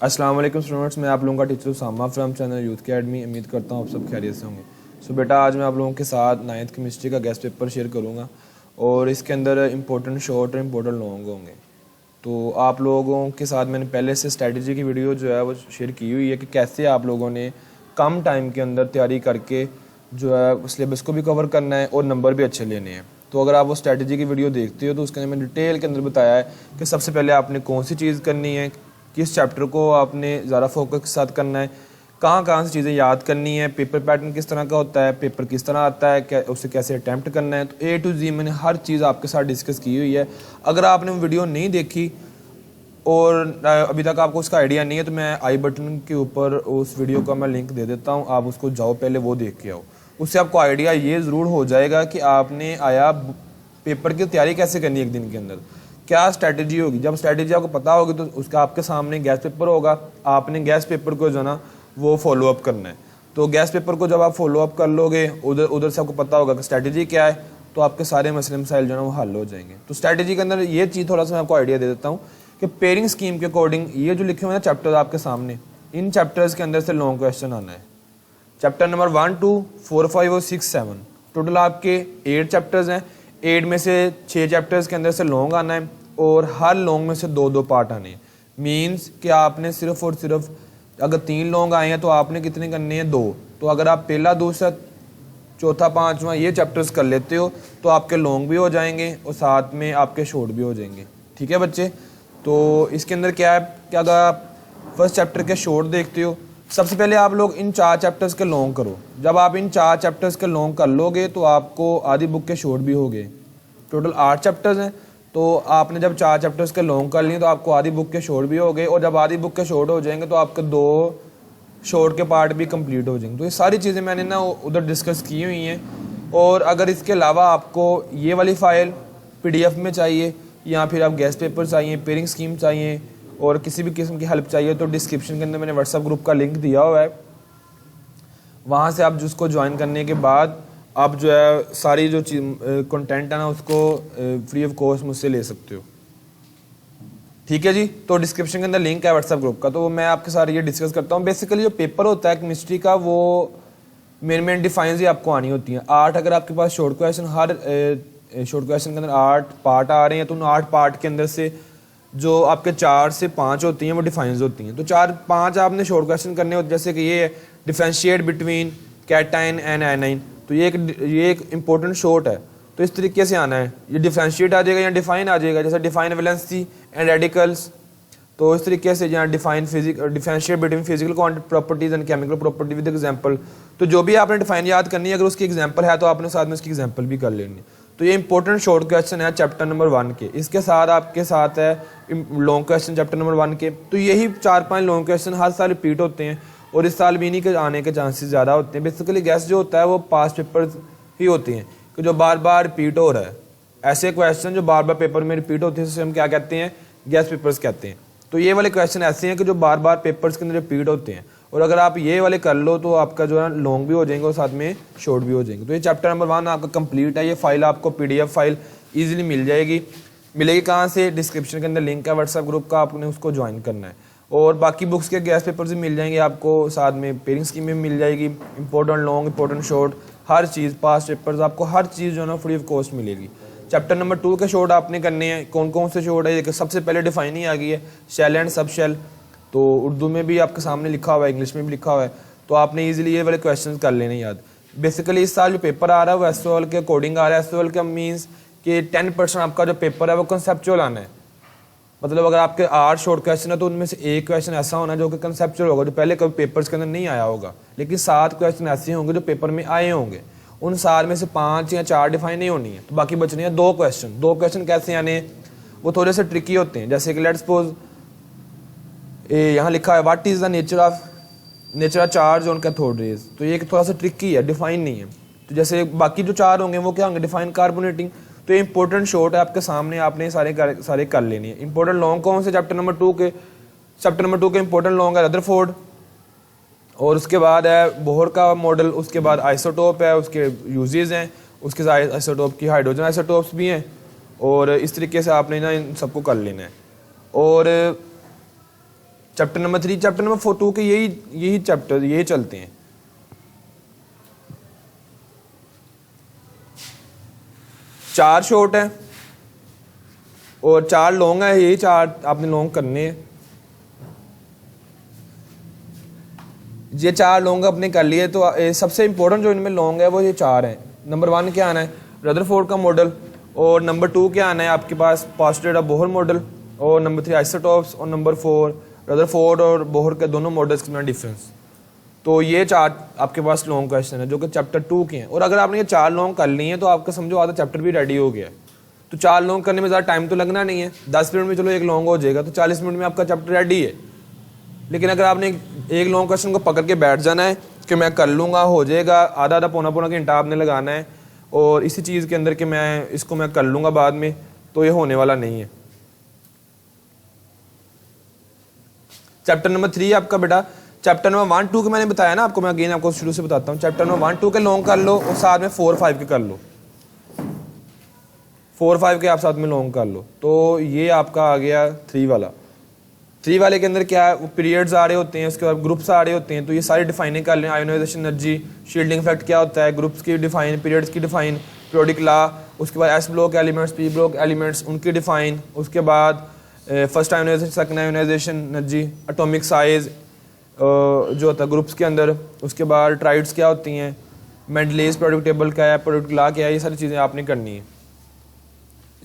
अस्सलाम वालेकुम स्टूडेंट्स, मैं आप लोगों का teacher Usama from channel youth academy. उम्मीद करता हूँ आप सब खैरियत से होंगे। सो बेटा, आज मैं आप लोगों के साथ 9th केमिस्ट्री का गेस्ट पेपर शेयर करूँगा और इसके अंदर इंपॉर्टेंट शॉर्ट और इम्पोर्टेंट लॉन्ग होंगे। तो आप लोगों के साथ मैंने पहले से स्ट्रैटेजी की वीडियो जो है वो शेयर की हुई है कि कैसे आप लोगों ने कम टाइम के अंदर तैयारी करके जो है सिलेबस को भी कवर करना है और नंबर भी अच्छे लेने हैं। तो अगर आप वो स्ट्रैटेजी की वीडियो देखते हो तो उसके अंदर मैंने डिटेल के अंदर बताया है कि सबसे पहले आपने कौन सी चीज़ करनी है, किस चैप्टर को आपने ज़्यादा फोकस के साथ करना है, कहाँ से चीज़ें याद करनी है, पेपर पैटर्न किस तरह का होता है, पेपर किस तरह आता है, क्या उसे कैसे अटैम्प्ट करना है। तो A to Z मैंने हर चीज़ आपके साथ डिस्कस की हुई है। अगर आपने वो वीडियो नहीं देखी और अभी तक आपको उसका आइडिया नहीं है तो मैं आई बटन के ऊपर उस वीडियो का मैं लिंक दे देता हूँ, आप उसको जाओ पहले वो देख के आओ। उससे आपको आइडिया ये ज़रूर हो जाएगा कि आपने आया पेपर की तैयारी कैसे करनी है, एक दिन के अंदर क्या स्ट्रैटेजी होगी। जब स्ट्रैटेजी आपको पता होगी तो उसका आपके सामने गैस पेपर होगा, आपने गैस पेपर को जो ना वो फॉलो अप करना है। तो गैस पेपर को जब आप फॉलो अप कर लोगे, उधर से आपको पता होगा कि स्ट्रैटेजी क्या है, तो आपके सारे मसले मसाइल जो है वो हल हो जाएंगे। तो स्ट्रैटेजी के अंदर ये चीज़ थोड़ा सा मैं आपको आइडिया दे देता हूँ कि पेयरिंग स्कीम के अकॉर्डिंग ये जो लिखे हुए हैं चैप्टर आपके सामने, इन चैप्टर्स के अंदर से लॉन्ग क्वेश्चन आना है। चैप्टर नंबर 1, 2, 4, 5 और 6, 7 टोटल आपके 8 चैप्टर्स हैं। 8 में से 6 चैप्टर्स के अंदर से लॉन्ग आना है और हर लॉन्ग में से 2-2 पार्ट आने हैं। मीन्स कि आपने सिर्फ और सिर्फ अगर 3 लॉन्ग आए हैं तो आपने कितने करने हैं, 2। तो अगर आप पहला, दूसरा, चौथा, पांचवा ये चैप्टर्स कर लेते हो तो आपके लॉन्ग भी हो जाएंगे और साथ में आपके शॉर्ट भी हो जाएंगे। ठीक है बच्चे। तो इसके अंदर क्या है कि अगर आप फर्स्ट चैप्टर के शॉर्ट देखते हो, सबसे पहले आप लोग इन 4 चैप्टर्स के लॉन्ग करो। जब आप इन 4 चैप्टर्स के लॉन्ग कर लोगे तो आपको आधी बुक के शॉर्ट भी हो गए। टोटल 8 चैप्टर्स हैं, तो आपने जब 4 चैप्टर्स के लॉन्ग कर लिए तो आपको आधी बुक के शॉर्ट भी हो गए, और जब आधी बुक के शॉर्ट हो जाएंगे तो आपके 2 शॉर्ट के पार्ट भी कंप्लीट हो जाएंगे। तो ये सारी चीज़ें मैंने ना उधर डिस्कस की हुई हैं। और अगर इसके अलावा आपको ये वाली फ़ाइल PDF में चाहिए या फिर आप गेस्ट पेपर चाहिए, पेयरिंग स्कीम चाहिए और किसी भी किस्म की हेल्प चाहिए तो डिस्क्रिप्शन के अंदर मैंने व्हाट्सएप ग्रुप का लिंक दिया हुआ है। वहाँ से आप जिसको ज्वाइन करने के बाद आप जो है सारी जो कंटेंट है ना उसको फ्री ऑफ कॉस्ट मुझसे ले सकते हो। ठीक है जी। तो डिस्क्रिप्शन के अंदर लिंक है व्हाट्सएप ग्रुप का, तो मैं आपके साथ ये डिस्कस करता हूँ। बेसिकली जो पेपर होता है केमिस्ट्री का वो मेन डिफाइंस ही आपको आनी होती हैं। 8 अगर आपके पास शॉर्ट क्वेश्चन, हर शॉर्ट क्वेश्चन के अंदर 8 पार्ट आ रहे हैं तो उन 8 पार्ट के अंदर से जो आपके 4 से 5 होती हैं वो डिफाइंस होती हैं। तो 4-5 आपने शॉर्ट क्वेश्चन करने होते, जैसे कि ये differentiate between cation and A9. तो ये एक इंपॉर्टेंट शॉर्ट है, तो इस तरीके से आना है। ये डिफरेंशिएट आ जाएगा या डिफाइन आ जाएगा, जैसे डिफाइन वैलेंसी एंड रेडिकल्स। तो इस तरीके से यहाँ differentiate between physical properties and chemical property with example. तो जो भी आपने डिफाइन याद करनी है, अगर उसकी एग्जांपल है तो आपने साथ में उसकी एग्जांपल भी कर लेनी है। तो ये इंपॉर्टेंट शॉर्ट क्वेश्चन है चैप्टर नंबर 1 के। इसके साथ आपके साथ है लॉन्ग क्वेश्चन चैप्टर नंबर 1 के। तो यही 4-5 लॉन्ग क्वेश्चन हर साल रिपीट होते हैं और इस साल भी इन्हीं के आने के चांसेस ज़्यादा होते हैं। बेसिकली गैस जो होता है वो पास्ट पेपर ही होती हैं कि जो बार बार रिपीट हो रहा है। ऐसे क्वेश्चन जो बार बार पेपर में रिपीट होते हैं उसे हम क्या कहते हैं, गैस पेपर्स कहते हैं। तो ये वाले क्वेश्चन ऐसे हैं कि जो बार बार पेपर्स के अंदर रिपीट होते हैं, और अगर आप ये वाले कर लो तो आपका जो है लॉन्ग भी हो जाएंगे और साथ में शॉर्ट भी हो जाएंगे। तो ये चैप्टर नंबर 1 आपका कंप्लीट है। ये फाइल आपको PDF फाइल इजीली मिलेगी कहाँ से, डिस्क्रिप्शन के अंदर लिंक है व्हाट्सएप ग्रुप का, आपने उसको ज्वाइन करना है। और बाकी बुक्स के गैस पेपर भी मिल जाएंगे आपको, साथ में पेयरिंग स्कीम भी मिल जाएगी, इंपॉर्टेंट लॉन्ग, इंपॉर्टेंट शॉर्ट, हर चीज़, पास्ट पेपर्स, आपको हर चीज़ जो है ना फ्री ऑफ कॉस्ट मिलेगी। चैप्टर नंबर 2 के शॉर्ट आपने करने हैं। कौन कौन से शॉर्ट है, सबसे पहले डिफाइन ही आ गई है, शेल एंड सब शेल। तो उर्दू में भी आपके सामने लिखा हुआ है, इंग्लिश में भी लिखा हुआ है, तो आपने इजीली ये वाले क्वेश्चंस कर लेने याद। बेसिकली इस साल जो पेपर आ रहा है वो एसओएल के अकॉर्डिंग आ रहा है। एसओएल का मीन्स कि 10% आपका जो पेपर है वो कंसेप्चुअल आना है। मतलब अगर आपके 8 शॉर्ट क्वेश्चन है तो उनमें से एक क्वेश्चन ऐसा होना जो कि कंसेप्चुअल होगा, जो पहले कभी पेपर्स के अंदर नहीं आया होगा। लेकिन 7 क्वेश्चन ऐसे होंगे जो पेपर में आए होंगे, उन 7 में से 5 या 4 डिफाइन नहीं होनी है, तो बाकी बचने हैं 2 क्वेश्चन। 2 क्वेश्चन कैसे आने, वो थोड़े से ट्रिकी होते हैं। जैसे कि लेट्स सपोज यहाँ लिखा है what is the nature of charge on cathode rays. तो ये थोड़ा सा ट्रिकी है, डिफाइन नहीं है। तो जैसे बाकी जो 4 होंगे वो क्या होंगे, डिफाइन कार्बोनेटिंग। तो ये इंपॉर्टेंट शॉर्ट है आपके सामने, आपने सारे कर लेने हैं। इंपॉर्टेंट लॉन्ग कौन से, चैप्टर नंबर 2 के इंपॉर्टेंट लॉन्ग है रदरफोर्ड, और उसके बाद है बोहर का मॉडल, उसके बाद आइसोटोप है, उसके यूजेस हैं, उसके साथ आइसोटोप की हाइड्रोजन आइसोटोप्स भी हैं, और इस तरीके से आपने ना इन सबको कर लेना है। और चैप्टर नंबर 3, चैप्टर नंबर 4 2 के यही चैप्टर यही चलते हैं। चार शॉर्ट है और 4 लॉन्ग है, यही 4 आपने लॉन्ग करने हैं। ये 4 लॉन्ग आपने कर लिए, तो सबसे इंपॉर्टेंट जो इनमें लॉन्ग है वो ये 4 हैं। नंबर 1 क्या आना है, रदरफोर्ड का मॉडल, और नंबर 2 क्या आना है आपके पास, पोस्टुलेट ऑफ बोहर मॉडल, और नंबर 3 आइसोटॉप्स, और नंबर 4 रदरफोर्ड और बोहर के दोनों मॉडल्स के डिफरेंस। तो ये 4 आपके पास लॉन्ग क्वेश्चन है जो कि चैप्टर 2 के हैं। और अगर आपने ये 4 लॉन्ग कर लिए हैं तो आपका समझो आधा चैप्टर भी रेडी हो गया है। तो 4 लॉन्ग करने में ज़्यादा टाइम तो लगना नहीं है, 10 मिनट में चलो एक लॉन्ग हो जाएगा, तो 40 मिनट में आपका चैप्टर रेडी है। लेकिन अगर आपने एक लॉन्ग क्वेश्चन को पकड़ के बैठ जाना है कि मैं कर लूँगा, हो जाएगा, आधा पौना घंटा आपने लगाना है और इसी चीज़ के अंदर कि मैं कर लूँगा बाद में, तो ये होने वाला नहीं है। चैप्टर नंबर 3 आपका बेटा, चैप्टर नंबर 1 2 के मैंने बताया ना आपको, मैं अगेन आपको शुरू से बताता हूँ। चैप्टर नंबर 1 2 के लॉन्ग कर लो और साथ में 4 5 के कर लो, 4 5 के आप साथ में लॉन्ग कर लो। तो ये आपका आ गया 3 वाला। 3 वाले के अंदर क्या है, वो पीरियड्स आ रहे होते हैं, उसके बाद ग्रुप्स आ रहे होते हैं, तो ये सारी डिफाइनिंग कर लें। आयोनाइजेशन एनर्जी, शील्डिंग इफेक्ट क्या होता है, ग्रुप्स की डिफाइन, पीरियड्स की डिफाइन, पीरियोडिक लॉ, उसके बाद S block elements, P block elements, उनकी डिफाइन, उसके बाद first ionization, second ionization energy, atomic size जो होता है ग्रुप्स के अंदर, उसके बाद ट्राइड्स क्या होती हैं, मेंडलीज प्रोडक्ट टेबल क्या है, प्रोडक्ट लॉ क्या है, ये सारी चीज़ें आपने करनी है।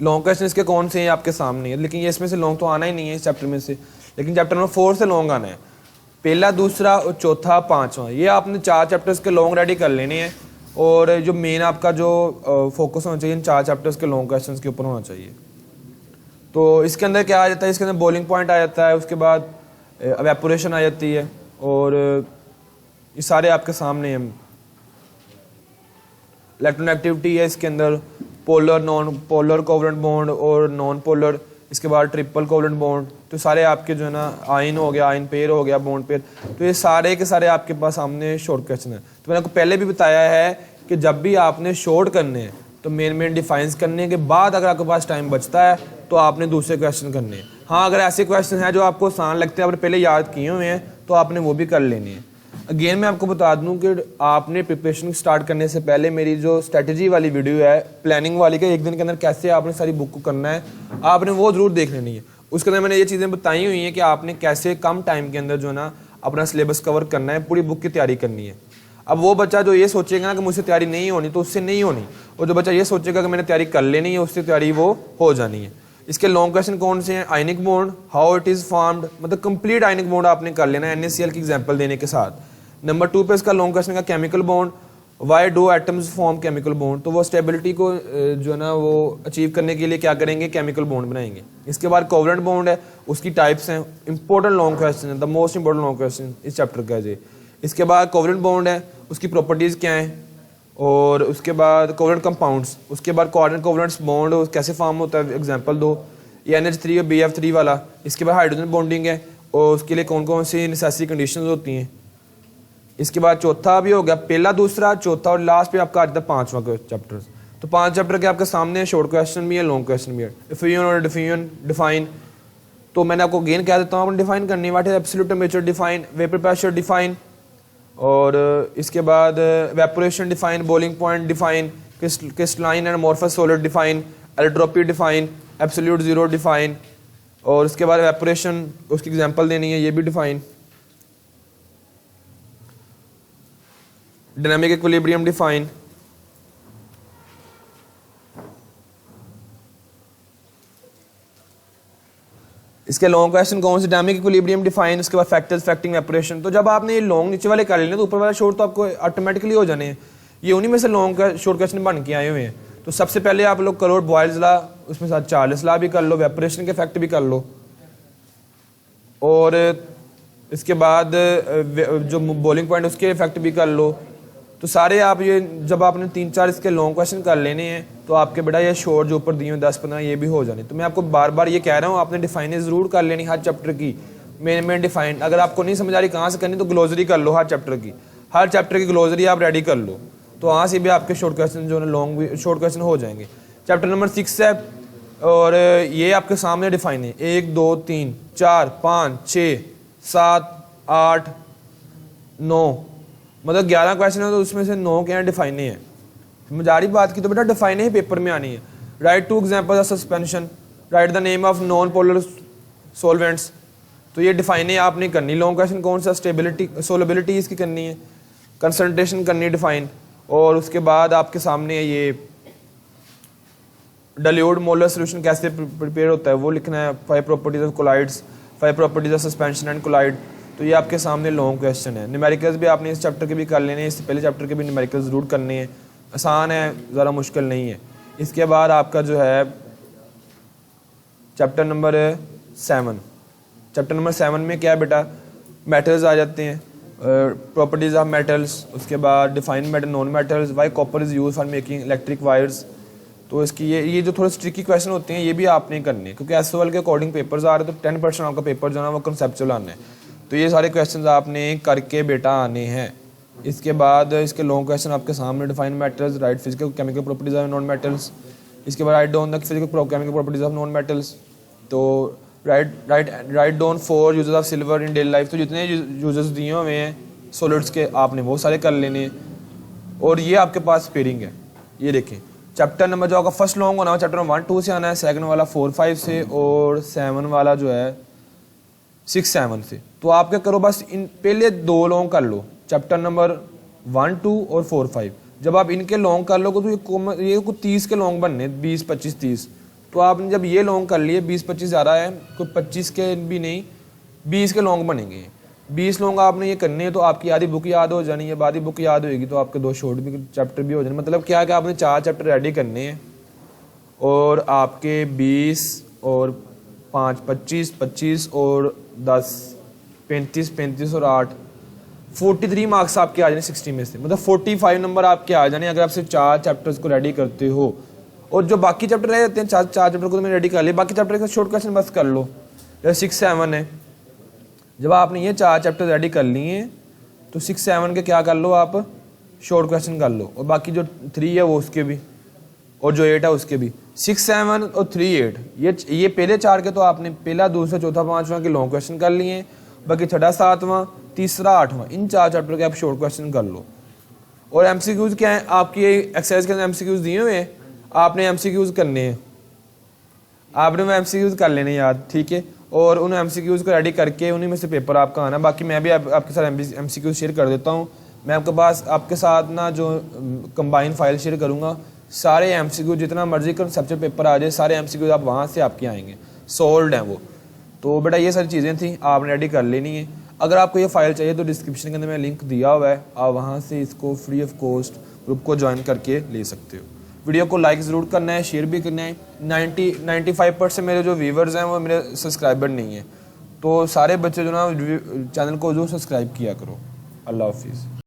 लॉन्ग क्वेश्चन इसके कौन से हैं आपके सामने है, लेकिन ये इसमें से लॉन्ग तो आना ही नहीं है इस चैप्टर में से, लेकिन चैप्टर नंबर 4 से लॉन्ग आना है। पहला, दूसरा और चौथा, 5वां, ये आपने 4 चैप्टर्स के लॉन्ग रेडी कर लेने हैं। और जो मेन आपका जो फोकस होना चाहिए इन 4 चैप्टर्स के लॉन्ग क्वेश्चन के ऊपर होना चाहिए। तो इसके अंदर क्या आ जाता है, इसके अंदर बॉइलिंग पॉइंट आ जाता है, उसके बाद एवेपोरेशन आ जाती है, और ये सारे आपके सामने हैं। इलेक्ट्रोनेगेटिविटी है इसके अंदर, polar, non polar covalent bond और नॉन पोलर, इसके बाद ट्रिपल कोवलेंट बॉन्ड, तो सारे आपके जो है ना, आयन हो गया, आयन पेयर हो गया, बॉन्ड पेयर, तो ये सारे के सारे आपके पास सामने शॉर्ट क्वेश्चन है। तो मैंने आपको पहले भी बताया है कि जब भी आपने शॉर्ट करने हैं तो मेन डिफाइंस करने के बाद अगर आपके पास टाइम बचता है तो आपने दूसरे क्वेश्चन करने हैं। हाँ, अगर ऐसे क्वेश्चन हैं जो आपको आसान लगते हैं, आपने पहले याद किए हुए हैं, तो आपने वो भी कर लेने हैं। अगेन मैं आपको बता दूं कि आपने प्रिपरेशन स्टार्ट करने से पहले मेरी जो स्ट्रेटजी वाली वीडियो है, प्लानिंग वाली, का एक दिन के अंदर कैसे आपने सारी बुक को करना है, आपने वो जरूर देख लेनी है। उसके अंदर मैंने ये चीज़ें बताई हुई हैं कि आपने कैसे कम टाइम के अंदर जो है ना अपना सिलेबस कवर करना है, पूरी बुक की तैयारी करनी है। अब वो बच्चा जो ये सोचेगा ना कि मुझसे तैयारी नहीं होनी, तो उससे नहीं होनी, और जो बच्चा ये सोचेगा कि मैंने तैयारी कर लेनी है, उससे तैयारी वो हो जानी है। इसके लॉन्ग क्वेश्चन कौन से हैं, ionic bond, how it is formed, मतलब कंप्लीट आयनिक बॉन्ड आपने कर लेना है NaCl की एग्जांपल देने के साथ। नंबर 2 पे इसका लॉन्ग क्वेश्चन का chemical bond, why do atoms form chemical bond, तो वो स्टेबिलिटी को जो है ना वो अचीव करने के लिए क्या करेंगे, केमिकल बॉन्ड बनाएंगे। इसके बाद कोवलेंट बॉन्ड है, उसकी टाइप्स हैं, इंपॉर्टेंट लॉन्ग क्वेश्चन है, the most important long question इस चैप्टर का है। इसके बाद कोवलेंट बॉन्ड है, उसकी प्रॉपर्टीज़ क्या हैं, और उसके बाद कोवलेंट कंपाउंड्स, उसके बाद कोऑर्डिनेट कोवलेंट्स बॉन्ड कैसे फॉर्म होता है, एग्जांपल दो, ये NH3 और BF3 वाला। इसके बाद हाइड्रोजन बॉन्डिंग है, और उसके लिए कौन कौन सी नेसेसरी कंडीशंस होती हैं। इसके बाद चौथा भी हो गया, पहला, दूसरा, चौथा, और लास्ट पे आपका आ जाता है 5वां चैप्टर। तो 5 चैप्टर के आपके सामने शॉर्ट क्वेश्चन भी है, लॉन्ग क्वेश्चन भी है। डिफ्यूजन और डिफाइन, तो मैंने आपको अगेन कह देता हूँ, आपने डिफाइन करनी है, what is absolute temperature define, vapour pressure define, और इसके बाद evaporation define, boiling point define, crystalline and amorphous solid define, allotropy define, absolute zero define, और उसके बाद वेपोरेशन, उसकी एग्जांपल देनी है, ये भी डिफाइन, डायनामिक इक्विलिब्रियम डिफाइन, इसके लॉन्ग क्वेश्चन कौन से, डायनामिक इक्विलिब्रियम डिफाइन, उसके बाद फैक्टर्स अफेक्टिंग वेपोरेशन। तो जब आपने ये लॉन्ग नीचे वाले कर लेने तो ऊपर वाला शॉर्ट तो आपको ऑटोमेटिकली हो जाने हैं, ये उन्हीं में से लॉन्ग शॉर्ट क्वेश्चन बन के आए हुए हैं। तो सबसे पहले आप लोग करो बॉयल्स लॉ, उसमें साथ चार्ल्स लॉ भी कर लो, वेपोरेशन के इफेक्ट भी कर लो, और इसके बाद जो बॉइलिंग पॉइंट उसके इफेक्ट भी कर लो। तो सारे आप ये जब आपने 3-4 इसके लॉन्ग क्वेश्चन कर लेने हैं तो आपके बेटा ये शॉर्ट जो ऊपर दिए हुए 10-15 ये भी हो जाने। तो मैं आपको बार बार ये कह रहा हूँ, आपने डिफाइनें ज़रूर कर लेनी हर चैप्टर की, मेन डिफाइन। अगर आपको नहीं समझ आ रही कहाँ से करनी तो ग्लोजरी कर लो, हर चैप्टर की ग्लोजरी आप रेडी कर लो, तो वहाँ से भी आपके शॉर्ट क्वेश्चन जो है लॉन्ग शॉर्ट क्वेश्चन हो जाएंगे। चैप्टर नंबर 6 है, और ये आपके सामने डिफाइन है, 1 2 3 4 5 6 7, 8, 9, मतलब 11 क्वेश्चन है तो उसमें से 9 क्या है डिफाइन है। मजारी बात की तो बेटा डिफाइन ही पेपर में आनी है। Right 2 examples of suspension, right the name of non polar solvents, तो ये डिफाइन आप नहीं करनी। लॉन्ग क्वेश्चन कौन सा, स्टेबिलिटी सोलेबिलिटी इसकी करनी है, कंसंट्रेशन करनी है डिफाइन, और उसके बाद आपके सामने ये डाइल्यूट मोलर सोल्यूशन कैसे प्रिपेयर होता है वो लिखना है। 5 properties of colloids, 5 properties of suspension and colloid, तो ये आपके सामने लॉन्ग क्वेश्चन है। न्यूमेरिकल्स भी आपने इस चैप्टर के भी कर लेने हैं, इससे पहले चैप्टर के भी न्यूमेरिकल्स जरूर करने हैं, आसान है, ज़्यादा मुश्किल नहीं है। इसके बाद आपका जो है चैप्टर नंबर 7, चैप्टर नंबर 7 में क्या है बेटा, मेटल्स आ जाते हैं, प्रॉपर्टीज ऑफ मेटल्स, उसके बाद define metal, non metals, Y copper is use for making electric wires. तो इसकी ये जो थोड़े ट्रिकी क्वेश्चन होते हैं ये भी आपने करने, क्योंकि एसओएल के अकॉर्डिंग पेपर्स आ रहे हैं, तो 10% आपका पेपर जो है ना वो कंसेप्चुअल आना है। तो ये सारे क्वेश्चन आपने करके बेटा आने हैं। इसके बाद इसके लॉन्ग क्वेश्चन आपके सामने, define metals, write physical chemical properties of non metals, इसके बाद write down the physical chemical properties of non metals, तो write down 4 uses of silver in daily life, तो जितने यूजेस दिए हुए हैं सॉलिड्स के आपने वो सारे कर लेने हैं। और ये आपके पास पेयरिंग है, ये देखें चैप्टर नंबर जो आपका फर्स्ट लॉन्ग होना है चैप्टर 1, 2 से आना है, सेकंड वाला 4, 5 से, और 7 वाला जो है 6, 7 से। तो आप क्या करो, बस इन पहले 2 लॉन्ग कर लो, चैप्टर नंबर 1, 2 और 4, 5। जब आप इनके लॉन्ग कर लोगे तो ये कुछ 30 के लॉन्ग बनने, 20, 25, 30। तो आपने जब ये लॉन्ग कर लिए, 20, 25 ज़्यादा है, कुछ 25 के भी नहीं, 20 के लॉन्ग बनेंगे। 20 लॉन्ग आपने ये करने हैं, तो आपकी आधी बुक याद हो जानी है, आधी बुक याद होगी तो आपके 2 शॉर्ट भी चैप्टर भी हो जाने। मतलब क्या है कि आपने 4 चैप्टर रेडी करने हैं, और आपके 20 और 5, 25, 25 और 10, 35, 35 और 8, 43 मार्क्स आपके आ जाने 60 में से, मतलब 45 नंबर आपके आ जाने अगर आप सिर्फ 4 चैप्टर्स को रेडी करते हो। और जो बाकी चैप्टर रह जाते हैं, 4 चैप्टर को तो मैंने रेडी कर लिया, बाकी चैप्टर का शॉर्ट क्वेश्चन बस कर लो। जैसे 6, 7 है, जब आपने ये 4 चैप्टर रेडी कर लिए तो 6, 7 के क्या कर लो आप, शॉर्ट क्वेश्चन कर लो, और बाकी जो 3 है वो उसके भी, और जो 8 है उसके भी। 6, 7 और 3, 8 ये पहले 4 के तो आपने पहला, दूसरा, चौथा, 5वां के लॉन्ग क्वेश्चन कर लिए, बाकी 6, 7वां, तीसरा, 8वां, इन 4 चैप्टर के आप शॉर्ट क्वेश्चन कर लो। और एमसीक्यूज क्या है, आपकी एक्सरसाइज के अंदर एमसीक्यूज दिए हुए हैं, आपने एमसीक्यूज करने हैं, आपने वो एमसीक्यूज कर लेने याद, ठीक है। और उन एमसीक्यूज को रेडी करके उन्हीं में से पेपर आपका आना। बाकी मैं भी आपके साथ एमसीक्यूज शेयर कर देता हूँ। मैं आपके पास आपके साथ ना जो कंबाइन फाइल शेयर करूँगा, सारे एमसीक्यूज जितना मर्जी कंसेप्चुअल पेपर आ जाए, सारे एमसीक्यूज आप वहाँ से आपके आएंगे, सोल्ड हैं वो। तो बेटा ये सारी चीज़ें थी, आपने रेडी कर लेनी है। अगर आपको ये फाइल चाहिए तो डिस्क्रिप्शन के अंदर मैं लिंक दिया हुआ है, आप वहाँ से इसको फ्री ऑफ कॉस्ट ग्रुप को ज्वाइन करके ले सकते हो। वीडियो को लाइक ज़रूर करना है, शेयर भी करना है। 95% मेरे जो व्यूवर्स हैं वो मेरे सब्सक्राइबर नहीं हैं, तो सारे बच्चे जो ना चैनल को जो सब्सक्राइब किया करो। अल्लाह हाफिज़।